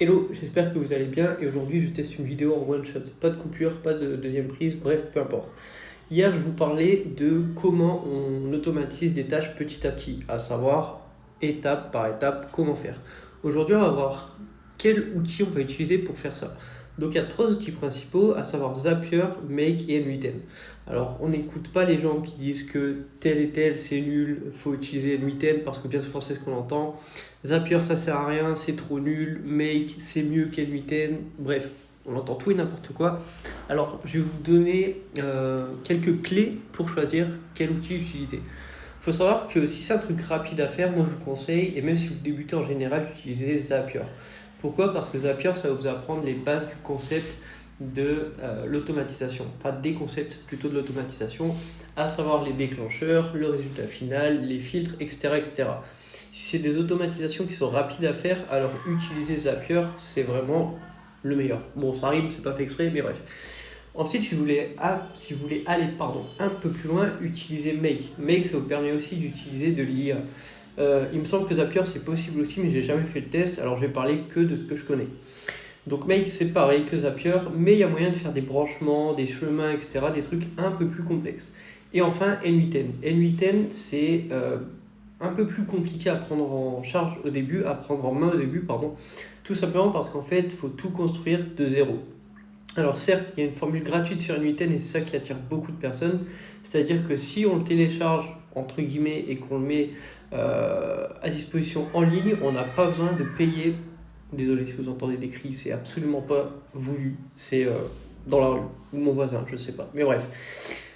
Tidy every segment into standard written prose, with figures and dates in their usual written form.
Hello, j'espère que vous allez bien et aujourd'hui je teste une vidéo en one shot, pas de coupure, pas de deuxième prise, bref, peu importe. Hier je vous parlais de comment on automatise des tâches petit à petit, à savoir étape par étape comment faire. Aujourd'hui on va voir quel outil on va utiliser pour faire ça. Donc il y a trois outils principaux, à savoir Zapier, Make et N8N. Alors on n'écoute pas les gens qui disent que tel et tel c'est nul, faut utiliser N8N parce que bien souvent c'est ce qu'on entend. Zapier ça sert à rien, c'est trop nul, Make c'est mieux qu'N8N, bref, on entend tout et n'importe quoi. Alors je vais vous donner quelques clés pour choisir quel outil utiliser. Il faut savoir que si c'est un truc rapide à faire, moi je vous conseille, et même si vous débutez en général, d'utiliser Zapier. Pourquoi ? Parce que Zapier, ça va vous apprendre les bases du concept de l'automatisation, enfin des concepts plutôt de l'automatisation, à savoir les déclencheurs, le résultat final, les filtres, etc. etc. Si c'est des automatisations qui sont rapides à faire, alors utiliser Zapier, c'est vraiment le meilleur. Bon, ça arrive, c'est pas fait exprès, mais bref. Ensuite, si vous voulez aller un peu plus loin, utilisez Make. Make, ça vous permet aussi d'utiliser de l'IA. Il me semble que Zapier, c'est possible aussi, mais j'ai jamais fait le test, alors je vais parler que de ce que je connais. Donc Make, c'est pareil que Zapier, mais il y a moyen de faire des branchements, des chemins, etc., des trucs un peu plus complexes. Et enfin, N8N. N8N, c'est un peu plus compliqué à prendre en charge au début, à prendre en main au début, pardon, tout simplement parce qu'en fait, il faut tout construire de zéro. Alors certes, il y a une formule gratuite sur N8N et c'est ça qui attire beaucoup de personnes, c'est-à-dire que si on le télécharge, entre guillemets, et qu'on le met à disposition en ligne, on n'a pas besoin de payer. Désolé si vous entendez des cris, c'est absolument pas voulu, c'est dans la rue, ou mon voisin, je sais pas, mais bref.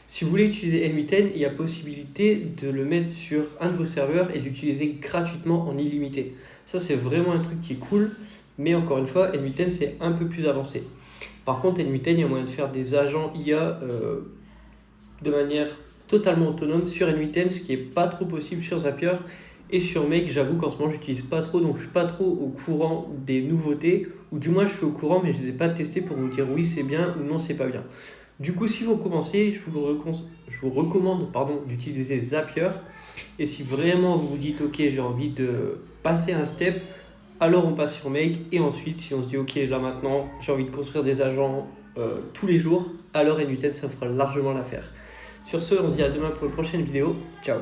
Si vous voulez utiliser N8N, il y a possibilité de le mettre sur un de vos serveurs et de l'utiliser gratuitement en illimité. Ça, c'est vraiment un truc qui est cool, mais encore une fois, N8N, c'est un peu plus avancé. Par contre, N8N, il y a moyen de faire des agents IA de manière totalement autonome sur N8N, ce qui n'est pas trop possible sur Zapier. Et sur Make, j'avoue qu'en ce moment, je n'utilise pas trop, donc je ne suis pas trop au courant des nouveautés, ou du moins je suis au courant, mais je ne les ai pas testés pour vous dire oui, c'est bien ou non, c'est pas bien. Du coup, si vous commencez, je vous recommande d'utiliser Zapier. Et si vraiment vous vous dites, ok, j'ai envie de passer un step, alors on passe sur Make. Et ensuite, si on se dit, ok, là maintenant, j'ai envie de construire des agents tous les jours, alors N8N, ça fera largement l'affaire. Sur ce, on se dit à demain pour une prochaine vidéo. Ciao.